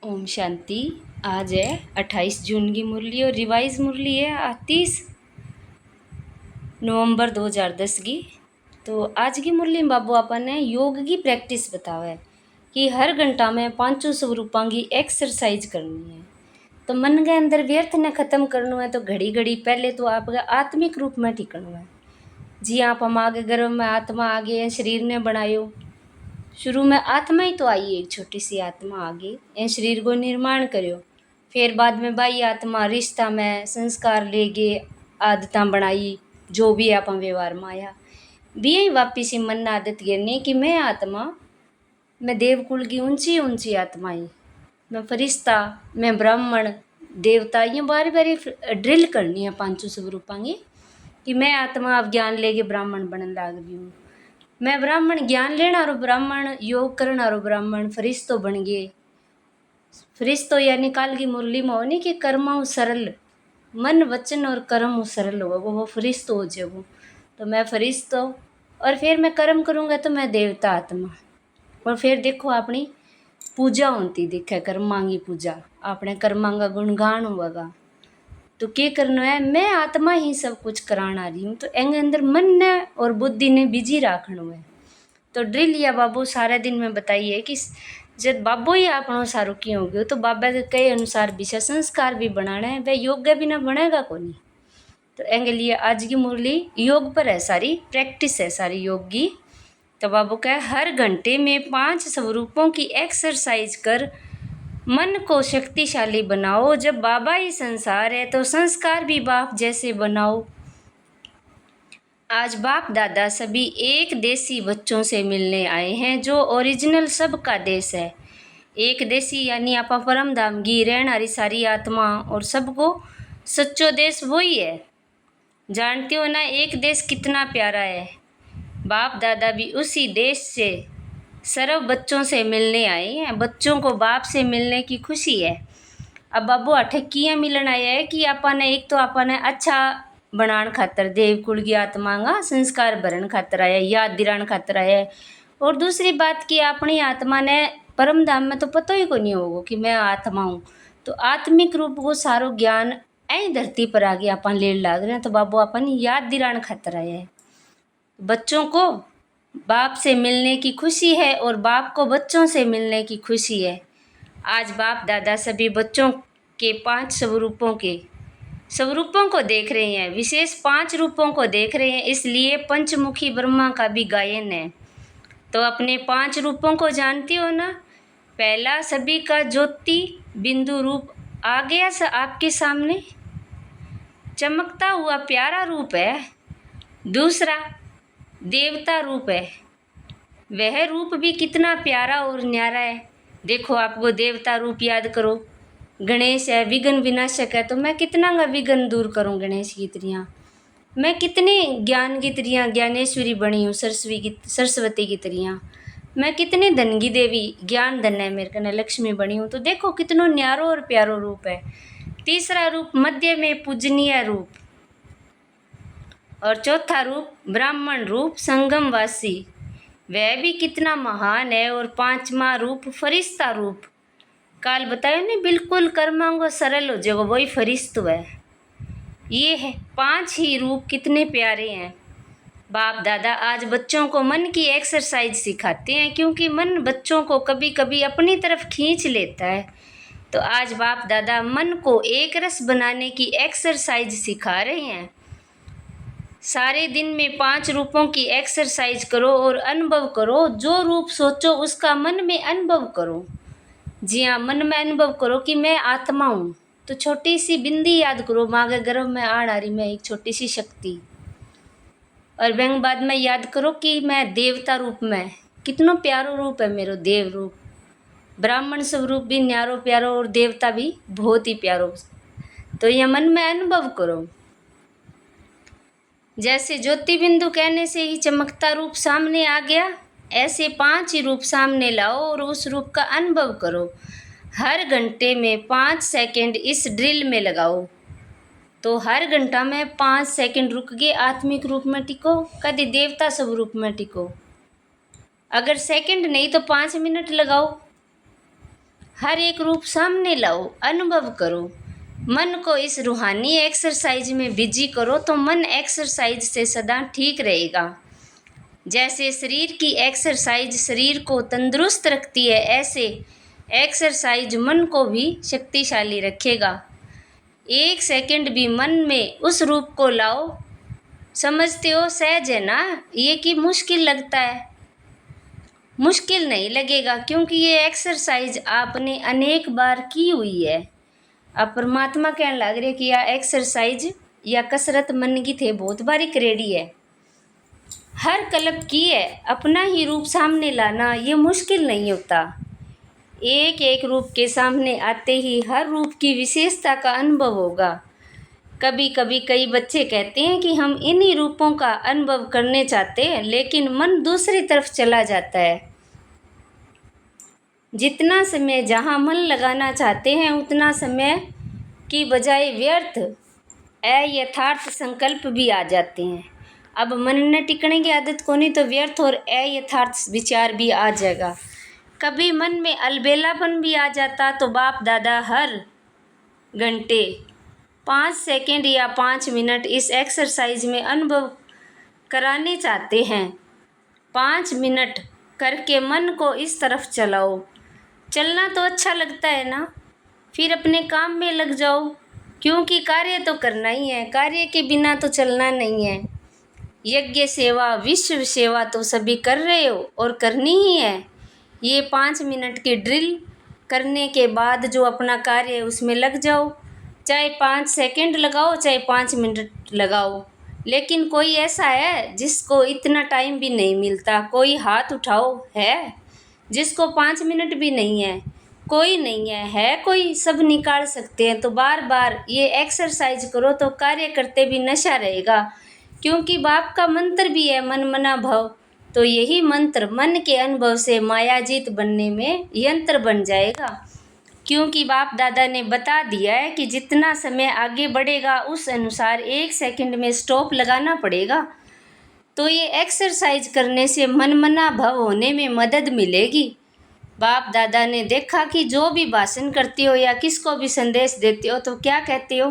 ओम शांति। आज है 28 जून की मुरली और रिवाइज मुरली है 30 नवंबर 2010 की। तो आज की मुरली में बाबू आपन ने योग की प्रैक्टिस बतावा है कि हर घंटा में 500 स्वरूपां की एक्सरसाइज करनी है। तो मन के अंदर व्यर्थ ने खत्म करना है। तो घड़ी घड़ी पहले तो आपका आत्मिक रूप में टिकना है। जी आप हम आगे गर्भ में आत्मा आगे शरीर ने बनायो। शुरू में आत्मा ही तो आई, एक छोटी सी आत्मा आगे इन शरीर को निर्माण करो। फिर बाद में बाई आत्मा रिश्ता में संस्कार ले गए, आदतें बनाई, जो भी आप व्यवहार में आया भी यही वापिस ही मन आदत गिरनी कि मैं आत्मा, मैं देवकुल की ऊंची ऊंची आत्मा ही, मैं फरिश्ता, मैं ब्राह्मण देवता, ये बारी बारी ड्रिल करनी है 500 स्वरूपांगी कि मैं आत्मा अब ज्ञान लेके ब्राह्मण बनने लाग गई हूँ। मैं ब्राह्मण ज्ञान लेना और ब्राह्मण योग करना और ब्राह्मण फरिश्तो बन गए। फरिश्तो यानी काल की मुरली में होनी कि कर्म सरल, मन वचन और कर्म सरल हो वो फरिश्तो हो जाए वो। तो मैं फरिश्तो और फिर मैं कर्म करूँगा तो मैं देवता आत्मा। और फिर देखो अपनी पूजा होती दिखे, कर्मां की पूजा, अपने कर्मां का गुणगान होगा। तो क्या करना है, मैं आत्मा ही सब कुछ कराना रही हूँ। तो एंगे अंदर मन ने और बुद्धि ने बिजी राखना है। तो ड्रिल या बाबू सारे दिन में बताइए कि जब बाबू ही आपनो सारू क्यों हो गयो तो बाबा के कई अनुसार विषय संस्कार भी बनाना है, वह योग के बिना बनेगा को नहीं। तो एंगे लिए आज की मुरली योग पर है, सारी प्रैक्टिस है सारी योग की। तो बाबू कहे हर घंटे में 5 स्वरूपों की एक्सरसाइज कर मन को शक्तिशाली बनाओ। जब बाबा ही संसार है तो संस्कार भी बाप जैसे बनाओ। आज बाप दादा सभी एक देसी बच्चों से मिलने आए हैं जो ओरिजिनल सबका देश है। एक देसी यानी आपा परम धाम की रहन हरी सारी आत्मा और सबको सच्चो देश वही है। जानते हो ना एक देश कितना प्यारा है। बाप दादा भी उसी देश से सर्व बच्चों से मिलने आए हैं। बच्चों को बाप से मिलने की खुशी है। अब बाबू अठे किया मिलन आया है कि आपने एक तो आपने अच्छा बनाने खातर देवकुल की आत्मा का संस्कार भरण खातर आया, याद दिलाने खातर आया। और दूसरी बात कि अपनी आत्मा ने परम धाम में तो पता ही को नहीं होगा कि मैं आत्मा हूँ। तो आत्मिक रूप को सारो ज्ञान ऐ धरती पर आगे अपन ले लाग रहे हैं। तो बाबू अपन याद दिलाने खातर आया है। बच्चों को बाप से मिलने की खुशी है और बाप को बच्चों से मिलने की खुशी है। आज बाप दादा सभी बच्चों के 5 स्वरूपों को देख रहे हैं, विशेष 5 रूपों को देख रहे हैं। इसलिए पंचमुखी ब्रह्मा का भी गायन है। तो अपने 5 रूपों को जानती हो ना। पहला सभी का ज्योति बिंदु रूप आ गया आपके सामने, चमकता हुआ प्यारा रूप है। दूसरा देवता रूप है, वह रूप भी कितना प्यारा और न्यारा है। देखो आपको देवता रूप याद करो, गणेश है विघ्न विनाशक है। तो मैं कितना का विघ्न दूर करूं गणेश की तरियाँ। मैं कितनी ज्ञान की तरियाँ ज्ञानेश्वरी बनी हूँ, सरस्वती की तरियाँ। मैं कितनी धन की देवी, ज्ञान धन है मेरे कने, लक्ष्मी बनी हूँ। तो देखो कितनो न्यारो और प्यारो रूप है। तीसरा रूप मध्य में पूजनीय रूप, और चौथा रूप ब्राह्मण रूप संगमवासी, वह भी कितना महान है। और 5वां रूप फरिश्ता रूप, काल बतायो नहीं बिल्कुल कर्मांगो सरल हो जाएगा, वही फरिश्तो है। ये है 5 ही रूप कितने प्यारे हैं। बाप दादा आज बच्चों को मन की एक्सरसाइज सिखाते हैं, क्योंकि मन बच्चों को कभी कभी अपनी तरफ खींच लेता है। तो आज बाप दादा मन को एक रस बनाने की एक्सरसाइज सिखा रहे हैं। सारे दिन में 5 रूपों की एक्सरसाइज करो और अनुभव करो। जो रूप सोचो उसका मन में अनुभव करो। जी हाँ, मन में अनुभव करो कि मैं आत्मा हूँ। तो छोटी सी बिंदी याद करो, माँ के गर्भ में आ रही मैं एक छोटी सी शक्ति। और व्यंग बाद में याद करो कि मैं देवता रूप में, कितना प्यारो रूप है मेरो देव रूप। ब्राह्मण स्वरूप भी न्यारो प्यारो और देवता भी बहुत ही प्यारो। तो यह मन में अनुभव करो। जैसे ज्योति बिंदु कहने से ही चमकता रूप सामने आ गया, ऐसे 5 ही रूप सामने लाओ और उस रूप का अनुभव करो। हर घंटे में 5 सेकंड इस ड्रिल में लगाओ। तो हर घंटा में 5 सेकंड रुक के आत्मिक रूप में टिको, कभी देवता स्वरूप में टिको। अगर सेकंड नहीं तो 5 मिनट लगाओ। हर एक रूप सामने लाओ, अनुभव करो। मन को इस रूहानी एक्सरसाइज में बिजी करो तो मन एक्सरसाइज से सदा ठीक रहेगा। जैसे शरीर की एक्सरसाइज शरीर को तंदुरुस्त रखती है, ऐसे एक्सरसाइज मन को भी शक्तिशाली रखेगा। 1 सेकंड भी मन में उस रूप को लाओ। समझते हो सहज है ना ये कि मुश्किल लगता है? मुश्किल नहीं लगेगा, क्योंकि ये एक्सरसाइज आपने अनेक बार की हुई है। अब परमात्मा कहने लग रहे कि यह एक्सरसाइज या कसरत मन की थे बहुत बारी करेड़ी है। हर कल्प की है, अपना ही रूप सामने लाना ये मुश्किल नहीं होता। एक एक रूप के सामने आते ही हर रूप की विशेषता का अनुभव होगा। कभी कभी कई बच्चे कहते हैं कि हम इन्हीं रूपों का अनुभव करने चाहते हैं, लेकिन मन दूसरी तरफ चला जाता है। जितना समय जहाँ मन लगाना चाहते हैं उतना समय की बजाय व्यर्थ अयथार्थ संकल्प भी आ जाते हैं। अब मन ने टिकने की आदत को नहीं तो व्यर्थ और अयथार्थ विचार भी आ जाएगा। कभी मन में अलबेलापन भी आ जाता तो बाप दादा हर घंटे 5 सेकंड या 5 मिनट इस एक्सरसाइज में अनुभव कराने चाहते हैं। 5 मिनट करके मन को इस तरफ चलाओ। चलना तो अच्छा लगता है ना, फिर अपने काम में लग जाओ, क्योंकि कार्य तो करना ही है, कार्य के बिना तो चलना नहीं है। यज्ञ सेवा विश्व सेवा तो सभी कर रहे हो और करनी ही है। ये 5 मिनट की ड्रिल करने के बाद जो अपना कार्य है उसमें लग जाओ। चाहे 5 सेकंड लगाओ चाहे 5 मिनट लगाओ, लेकिन कोई ऐसा है जिसको इतना टाइम भी नहीं मिलता? कोई हाथ उठाओ, है जिसको 5 मिनट भी नहीं है? कोई नहीं है? है कोई? सब निकाल सकते हैं। तो बार बार ये एक्सरसाइज करो तो कार्य करते भी नशा रहेगा, क्योंकि बाप का मंत्र भी है मन मना भव। तो यही मंत्र मन के अनुभव से मायाजीत बनने में यंत्र बन जाएगा, क्योंकि बाप दादा ने बता दिया है कि जितना समय आगे बढ़ेगा उस अनुसार 1 सेकंड में स्टॉप लगाना पड़ेगा। तो ये एक्सरसाइज करने से मनमना भव होने में मदद मिलेगी। बाप दादा ने देखा कि जो भी भाषण करते हो या किसको भी संदेश देते हो तो क्या कहते हो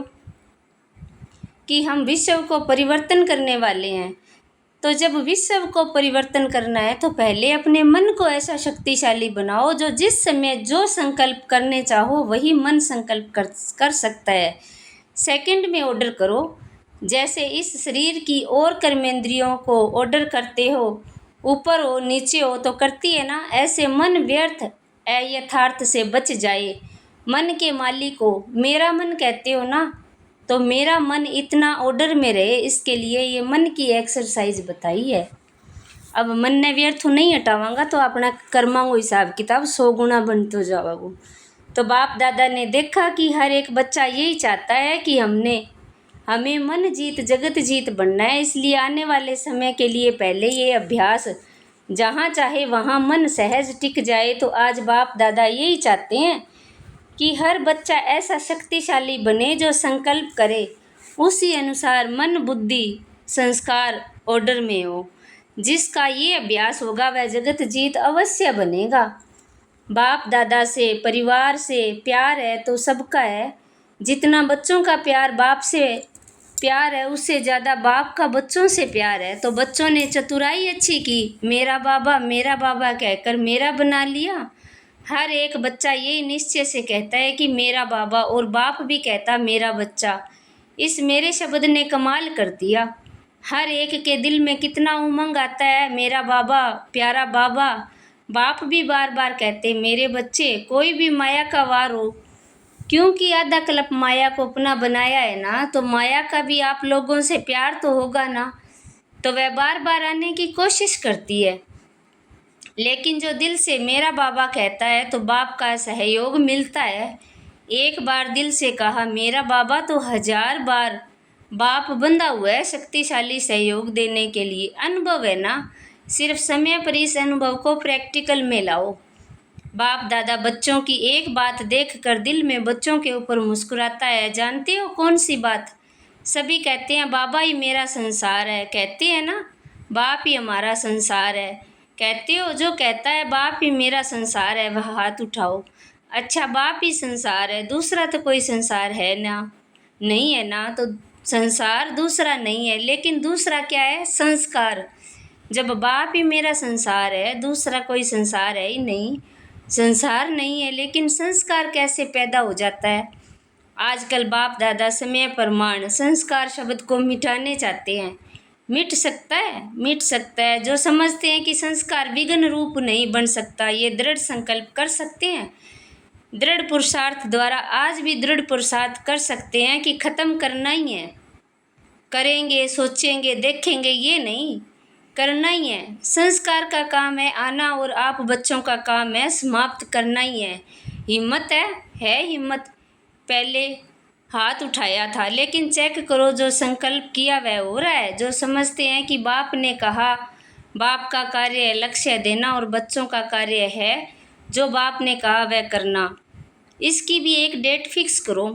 कि हम विश्व को परिवर्तन करने वाले हैं। तो जब विश्व को परिवर्तन करना है तो पहले अपने मन को ऐसा शक्तिशाली बनाओ जो जिस समय जो संकल्प करने चाहो वही मन संकल्प कर सकता है। सेकंड में ऑर्डर करो। जैसे इस शरीर की और कर्मेंद्रियों को ऑर्डर करते हो, ऊपर हो नीचे हो तो करती है ना, ऐसे मन व्यर्थ अयथार्थ से बच जाए। मन के मालिक को मेरा मन कहते हो ना, तो मेरा मन इतना ऑर्डर में रहे, इसके लिए ये मन की एक्सरसाइज बताई है। अब मन ने व्यर्थ नहीं हटावांगा तो अपना कर्मांगो हिसाब किताब 100 गुना बनते जाओ। तो बाप दादा ने देखा कि हर एक बच्चा यही चाहता है कि हमें मन जीत जगत जीत बनना है, इसलिए आने वाले समय के लिए पहले ये अभ्यास जहाँ चाहे वहाँ मन सहज टिक जाए। तो आज बाप दादा यही चाहते हैं कि हर बच्चा ऐसा शक्तिशाली बने जो संकल्प करे उसी अनुसार मन बुद्धि संस्कार ऑर्डर में हो। जिसका ये अभ्यास होगा वह जगत जीत अवश्य बनेगा। बाप दादा से परिवार से प्यार है तो सबका है। जितना बच्चों का प्यार बाप से प्यार है उससे ज़्यादा बाप का बच्चों से प्यार है। तो बच्चों ने चतुराई अच्छी की, मेरा बाबा कहकर मेरा बना लिया। हर एक बच्चा यही निश्चय से कहता है कि मेरा बाबा, और बाप भी कहता मेरा बच्चा। इस मेरे शब्द ने कमाल कर दिया। हर एक के दिल में कितना उमंग आता है, मेरा बाबा प्यारा बाबा। बाप भी बार बार कहते मेरे बच्चे। कोई भी माया का वार हो, क्योंकि आधा कल्प माया को अपना बनाया है ना, तो माया का भी आप लोगों से प्यार तो होगा ना, तो वह बार बार आने की कोशिश करती है। लेकिन जो दिल से मेरा बाबा कहता है तो बाप का सहयोग मिलता है। एक बार दिल से कहा मेरा बाबा तो 1000 बार बाप बंधा हुआ है शक्तिशाली सहयोग देने के लिए। अनुभव है ना, सिर्फ समय पर इस अनुभव को प्रैक्टिकल में लाओ। बाप दादा बच्चों की एक बात देखकर दिल में बच्चों के ऊपर मुस्कुराता है। जानते हो कौन सी बात? सभी कहते हैं बाबा ही मेरा संसार है, कहते हैं ना, बाप ही हमारा संसार है। कहते हो जो कहता है बाप ही मेरा संसार है वह हाथ उठाओ। अच्छा बाप ही संसार है, दूसरा तो कोई संसार है ना, नहीं है ना, तो संसार दूसरा नहीं है, लेकिन दूसरा क्या है? संस्कार। जब बाप ही मेरा संसार है, दूसरा कोई संसार है ही नहीं, संसार नहीं है, लेकिन संस्कार कैसे पैदा हो जाता है? आजकल बाप दादा समय प्रमाण संस्कार शब्द को मिटाने चाहते हैं। मिट सकता है? मिट सकता है। जो समझते हैं कि संस्कार विघ्न रूप नहीं बन सकता, ये दृढ़ संकल्प कर सकते हैं। दृढ़ पुरुषार्थ द्वारा आज भी दृढ़ पुरुषार्थ कर सकते हैं कि ख़त्म करना ही है। करेंगे, सोचेंगे, देखेंगे, ये नहीं, करना ही है। संस्कार का काम है आना, और आप बच्चों का काम है समाप्त करना ही है। हिम्मत है हिम्मत। पहले हाथ उठाया था, लेकिन चेक करो जो संकल्प किया वह हो रहा है। जो समझते हैं कि बाप ने कहा, बाप का कार्य है लक्ष्य देना, और बच्चों का कार्य है जो बाप ने कहा वह करना। इसकी भी एक डेट फिक्स करो।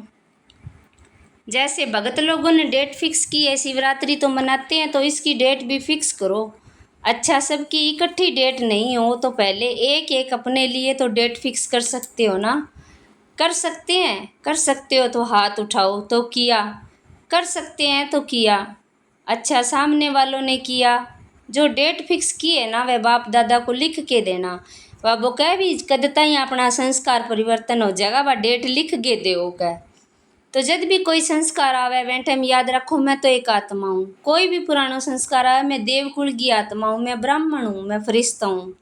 जैसे भगत लोगों ने डेट फिक्स की है, शिवरात्रि तो मनाते हैं, तो इसकी डेट भी फिक्स करो। अच्छा सबकी इकट्ठी डेट नहीं हो तो पहले एक एक अपने लिए तो डेट फिक्स कर सकते हो ना। कर सकते हैं? कर सकते हो तो हाथ उठाओ। तो किया? कर सकते हैं तो किया। अच्छा सामने वालों ने किया? जो डेट फिक्स की है ना वह बाप दादा को लिख के देना। वह वो कह भी कदता ही अपना संस्कार परिवर्तन हो जाएगा, वह डेट लिख के दो कह। तो जब भी कोई संस्कार आवे वह टाइम याद रखो मैं तो एक आत्मा हूँ। कोई भी पुराना संस्कार आवे मैं देवकुल की आत्मा हूँ, मैं ब्राह्मण हूँ, मैं फरिश्ता हूँ।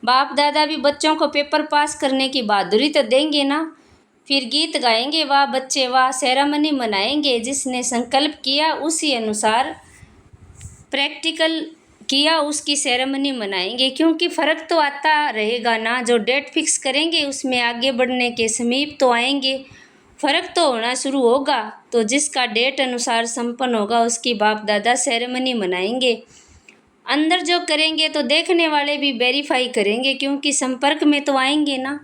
बाप दादा भी बच्चों को पेपर पास करने की बहादुरी तो देंगे ना। फिर गीत गाएंगे, वाह बच्चे वाह, सेरेमनी मनाएंगे। जिसने संकल्प किया उसी अनुसार प्रैक्टिकल किया, उसकी सेरेमनी मनाएंगे। क्योंकि फ़र्क तो आता रहेगा ना। जो डेट फिक्स करेंगे उसमें आगे बढ़ने के समीप तो आएंगे, फ़र्क तो होना शुरू होगा। तो जिसका डेट अनुसार संपन्न होगा उसकी बाप दादा सेरेमनी मनाएंगे। अंदर जो करेंगे तो देखने वाले भी वेरीफाई करेंगे, क्योंकि संपर्क में तो आएंगे ना।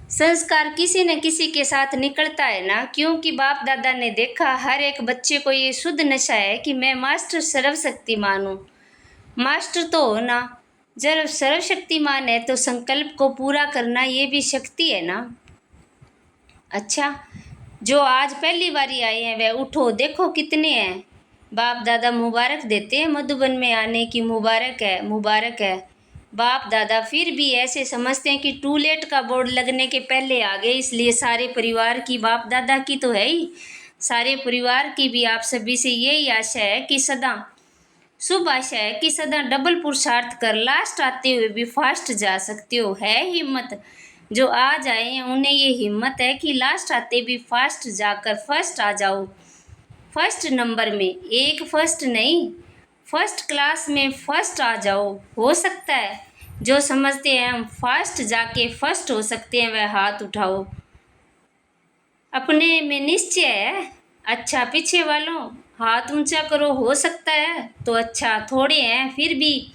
संस्कार किसी न किसी के साथ निकलता है ना। क्योंकि बाप दादा ने देखा हर एक बच्चे को ये शुद्ध नशा है कि मैं मास्टर सर्वशक्तिमान हूँ। मास्टर तो हो ना। जब सर्वशक्तिमान है तो संकल्प को पूरा करना ये भी शक्ति है ना। अच्छा जो आज पहली बारी आए हैं वह उठो, देखो कितने हैं। बाप दादा मुबारक देते हैं, मधुबन में आने की मुबारक है, मुबारक है। बाप दादा फिर भी ऐसे समझते हैं कि टू लेट का बोर्ड लगने के पहले आ गए, इसलिए सारे परिवार की, बाप दादा की तो है ही, सारे परिवार की भी आप सभी से यही आशा है कि सदा शुभ आशा है कि सदा डबल पुरुषार्थ कर लास्ट आते हुए भी फास्ट जा सकते हो। है हिम्मत। जो आज आए हैं उन्हें ये हिम्मत है कि लास्ट आते भी फास्ट जाकर फर्स्ट आ जाओ। फर्स्ट नंबर में, एक फर्स्ट नहीं, फर्स्ट क्लास में फर्स्ट आ जाओ। हो सकता है? जो समझते हैं हम फास्ट जाके फर्स्ट हो सकते हैं वह हाथ उठाओ। अपने में निश्चय है? अच्छा पीछे वालों हाथ ऊंचा करो। हो सकता है? तो अच्छा थोड़े हैं फिर भी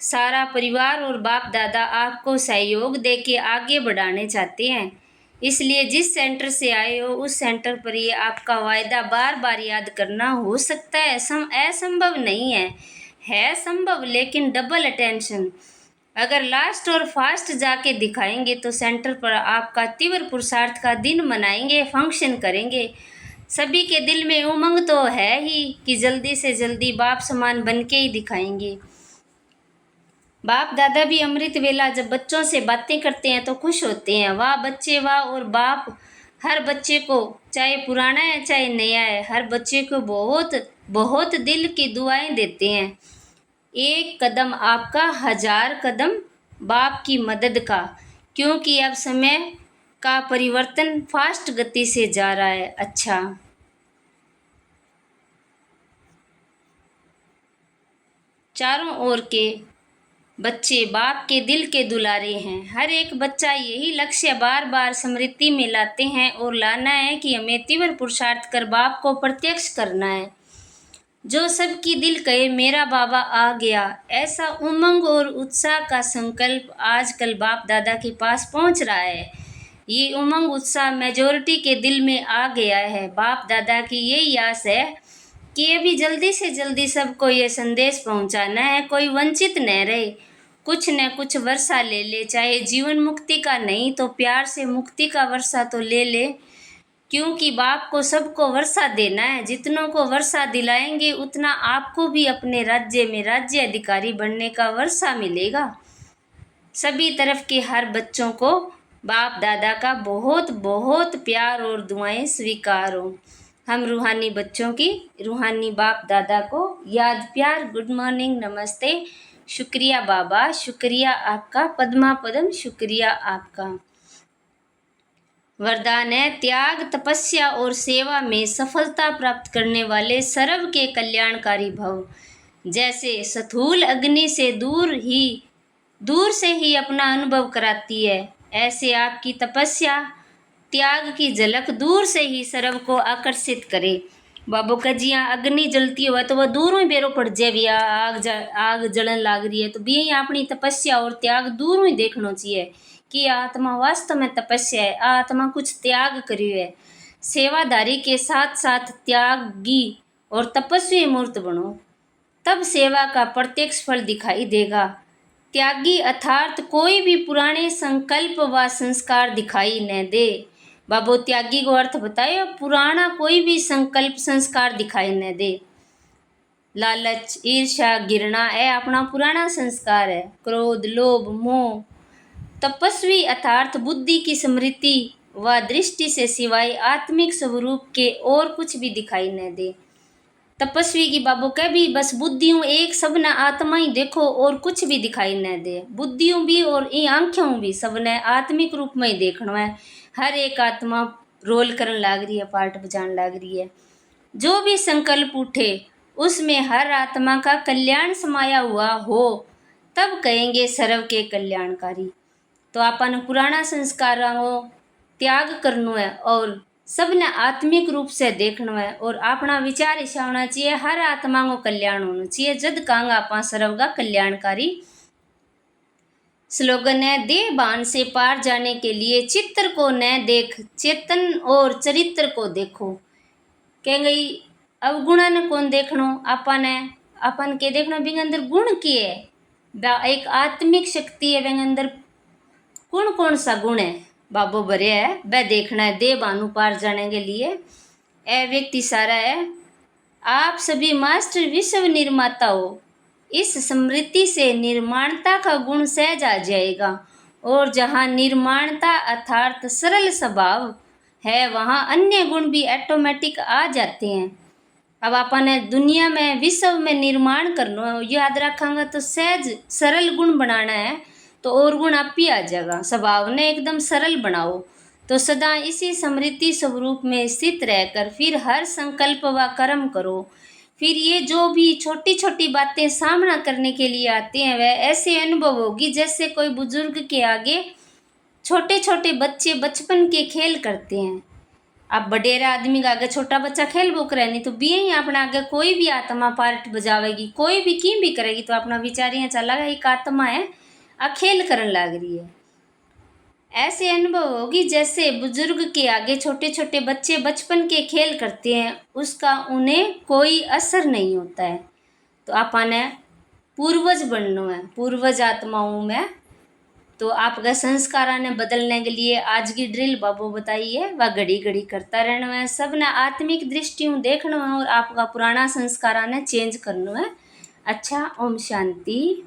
सारा परिवार और बाप दादा आपको सहयोग दे के आगे बढ़ाने चाहते हैं। इसलिए जिस सेंटर से आए हो उस सेंटर पर ये आपका वायदा बार बार याद करना। हो सकता है असंभव नहीं है संभव, लेकिन डबल अटेंशन। अगर लास्ट और फास्ट जाके दिखाएंगे तो सेंटर पर आपका तीव्र पुरुषार्थ का दिन मनाएंगे, फंक्शन करेंगे। सभी के दिल में उमंग तो है ही कि जल्दी से जल्दी बाप समान बन के ही दिखाएंगे। बाप दादा भी अमृत वेला जब बच्चों से बातें करते हैं तो खुश होते हैं। वाह बच्चे वाह। और बाप हर बच्चे को, चाहे पुराना है चाहे नया है, हर बच्चे को बहुत बहुत दिल की दुआएं देते हैं। एक कदम आपका, 1000 कदम बाप की मदद का। क्योंकि अब समय का परिवर्तन फास्ट गति से जा रहा है। अच्छा चारों ओर के बच्चे बाप के दिल के दुलारे हैं। हर एक बच्चा यही लक्ष्य बार बार स्मृति में लाते हैं और लाना है कि हमें तीव्र पुरुषार्थ कर बाप को प्रत्यक्ष करना है। जो सबकी दिल कहे मेरा बाबा आ गया, ऐसा उमंग और उत्साह का संकल्प आजकल बाप दादा के पास पहुंच रहा है। ये उमंग उत्साह मेजोरिटी के दिल में आ गया है। बाप दादा की यही आस है कि अभी जल्दी से जल्दी सबको ये संदेश पहुंचाना है, कोई वंचित न रहे। कुछ न कुछ वर्षा ले ले, चाहे जीवन मुक्ति का नहीं तो प्यार से मुक्ति का वर्षा तो ले ले, क्योंकि बाप को सबको वर्षा देना है। जितनों को वर्षा दिलाएंगे उतना आपको भी अपने राज्य में राज्य अधिकारी बनने का वर्षा मिलेगा। सभी तरफ के हर बच्चों को बाप दादा का बहुत बहुत प्यार और दुआएं स्वीकार हो। हम रूहानी बच्चों की रूहानी बाप दादा को याद प्यार गुड मॉर्निंग नमस्ते, शुक्रिया बाबा, शुक्रिया आपका, पद्मा पदम शुक्रिया आपका। वरदान है त्याग तपस्या और सेवा में सफलता प्राप्त करने वाले सर्व के कल्याणकारी भव। जैसे स्थूल अग्नि से दूर से ही अपना अनुभव कराती है, ऐसे आपकी तपस्या त्याग की झलक दूर से ही सर्व को आकर्षित करे। बाबू का जी यहाँ अग्नि जलती हुआ तो वह दूरों ही बेरो पड़ जाए, भी आग जलन लाग रही है तो भी अपनी तपस्या और त्याग दूरों ही देखना चाहिए कि आत्मा वास्तव में तपस्या है, आत्मा कुछ त्याग करियो है। सेवादारी के साथ साथ त्यागी और तपस्वी मूर्त बनो, तब सेवा का प्रत्यक्ष फल दिखाई देगा। त्यागी अर्थात कोई भी पुराने संकल्प व संस्कार दिखाई न दे। बाबू त्यागी को अर्थ बताए, पुराना कोई भी संकल्प संस्कार दिखाई न दे। लालच ईर्ष्या घृणा है अपना पुराना संस्कार है। क्रोध लोभ मोह। तपस्वी अर्थात बुद्धि की स्मृति व दृष्टि से सिवाय आत्मिक स्वरूप के और कुछ भी दिखाई न दे। तपस्वी की बाबू कह भी बस बुद्धियों एक सब न आत्मा ही देखो और कुछ भी दिखाई न दे। बुद्धियों भी और ये आंखों भी सब ने आत्मिक रूप में ही देखना है। हर एक आत्मा रोल करने लाग रही है, पार्ट बजाने लाग रही है। जो भी संकल्प उठे उसमें हर आत्मा का कल्याण समाया हुआ हो, तब कहेंगे सर्व के कल्याणकारी। तो अपन पुराना संस्कारों को त्याग करना है और सबने आत्मिक रूप से देखना है और अपना विचार ऐसा होना चाहिए हर आत्मा को कल्याण होना चाहिए, जद कांगा आपा सर्व का कल्याणकारी। स्लोगन है देह भान से पार जाने के लिए चित्र को न देख चेतन और चरित्र को देखो। कहेंगे अवगुणा ने कौन देखनो, अपन के देखना बिंग अंदर गुण की है, एक आत्मिक शक्ति है बिंग अंदर कौन सा गुण है बाबो भरे है वह देखना है। देह भानु पार जाने के लिए ए व्यक्ति सारा है। आप सभी मास्टर विश्व निर्माता हो, इस स्मृति से निर्माणता का गुण सहज आ जाएगा और जहाँ निर्माणता अर्थात सरल स्वभाव है वहाँ अन्य गुण भी ऑटोमेटिक आ जाते हैं। अब अपन दुनिया में विश्व में निर्माण करना है, याद रखेंगे तो सहज सरल गुण बनाना है तो और गुण आप ही आ जाएगा। स्वभाव ने एकदम सरल बनाओ तो सदा इसी स्मृति स्वरूप में स्थित रहकर फिर हर संकल्प व कर्म करो। फिर ये जो भी छोटी छोटी बातें सामना करने के लिए आते हैं वह ऐसे अनुभव होगी जैसे कोई बुजुर्ग के आगे छोटे छोटे बच्चे बचपन के खेल करते हैं। अब बडेरा आदमी का आगे छोटा बच्चा खेल बोक रहा है, नहीं तो भी ही अपना आगे कोई भी आत्मा पार्ट बजावेगी, कोई भी की भी करेगी तो अपना विचार यहाँ चला गया एक आत्मा है खेल करने लग रही है। ऐसे अनुभव होगी जैसे बुजुर्ग के आगे छोटे छोटे बच्चे बचपन के खेल करते हैं, उसका उन्हें कोई असर नहीं होता है। तो अपन ने पूर्वज बनना है, पूर्वज आत्माओं में। तो आपका संस्कारा ने बदलने के लिए आज की ड्रिल बाबू बताई है वह घड़ी घड़ी करता रहना है। सब ने आत्मिक दृष्टियों देखना है और आपका पुराना संस्कारा ने चेंज करना है। अच्छा, ओम शांति।